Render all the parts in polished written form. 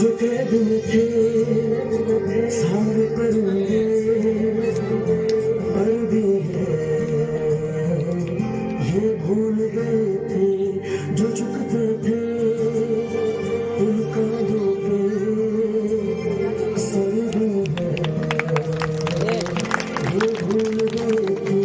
जो कैद में थे सारे परिंदे मर भी हैं, ये भूल गए थे जो झुकते थे उन कांधों पे सर भी है, ये भूल गए थे।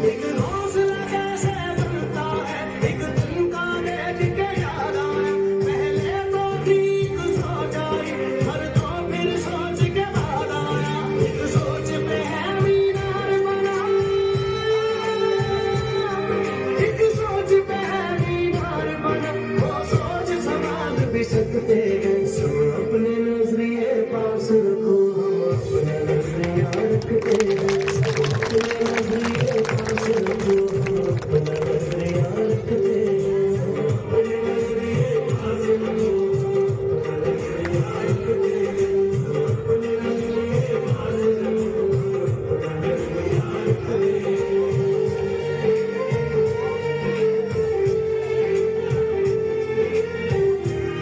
एक हौसला कैसे बनता है, एक दिन का देख के याद आया, पहले तो ठीक सोच आई, पर तो फिर सोच के बाद आया, एक सोच पे है मीनार बना, एक सोच पे है मीनार बना, वो सोच संभाल भी सकते हैं। सो अपने नजरिए पास रखो, हम अपने नजरिया रखते हैं, अपने नजरिए पास रखो, हम अपना नजरिया रखते हैं, अपने नजरिए पास रखो, अपना नजरिया रखते हैं, अपने नजरिए पास रखो, अपना नजरिया रखते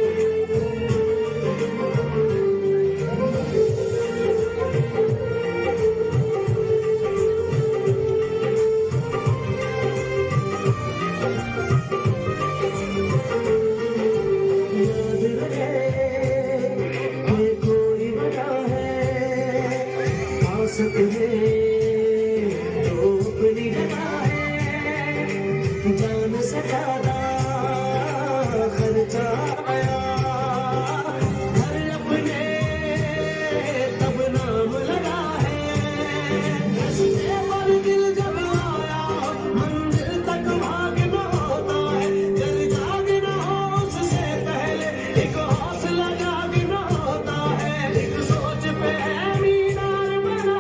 हैं। याद रहे ये कोई बना है, पास तुझे तो अपनी जगह है, जान से ज्यादा खर्चा आया, घर अपने तब नाम लगा है, रस्ते पर दिल जब आया मंजिल तक भागना होता है, दिल जागना हो उससे पहले एक हौसला जागना होता है, एक सोच पे है मीनार बना,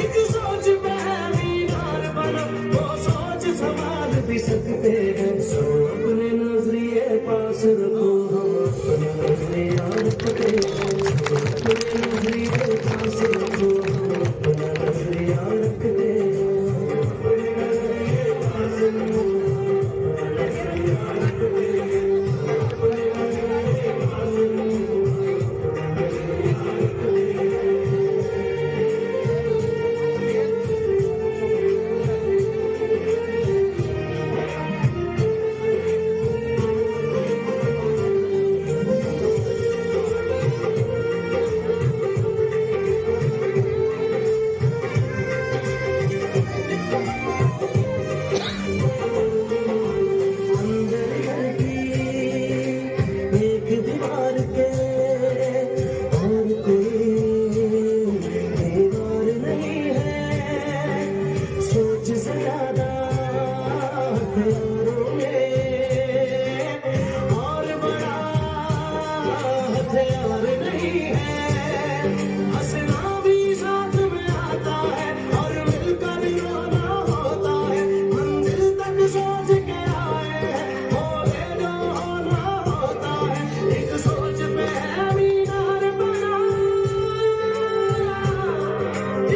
एक सोच पे है मीनार बना, वो सोच संभाल भी सकते हैं। सो अपने नजरिए पास रखो, हम अपने नजरिया रखते हैं, अपने नजरिए पास रखो, हम अपना नजरिया रखते हैं, अपने नजरिए पास रखो, अपना नजरिया रखते हैं, अपने नजरिए पास रखो, अपना नजरिया रखते हैं। अंदर घर की एक दीवार के और कोई दीवार नहीं है, सोच से ज्यादा हथियारों में और बड़ा हथियार नहीं है, हंसना भी साथ में आता है और मिलकर रोना होता है, मंजिल तक सोच के आए हैं, बोले जो होना होता है, एक सोच पे है मीनार बना,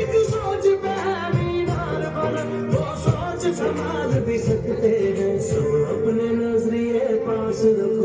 एक सोच पे है मीनार बना, वो सोच संभाल भी सकते हैं। सो अपने नजरिए पास रखो,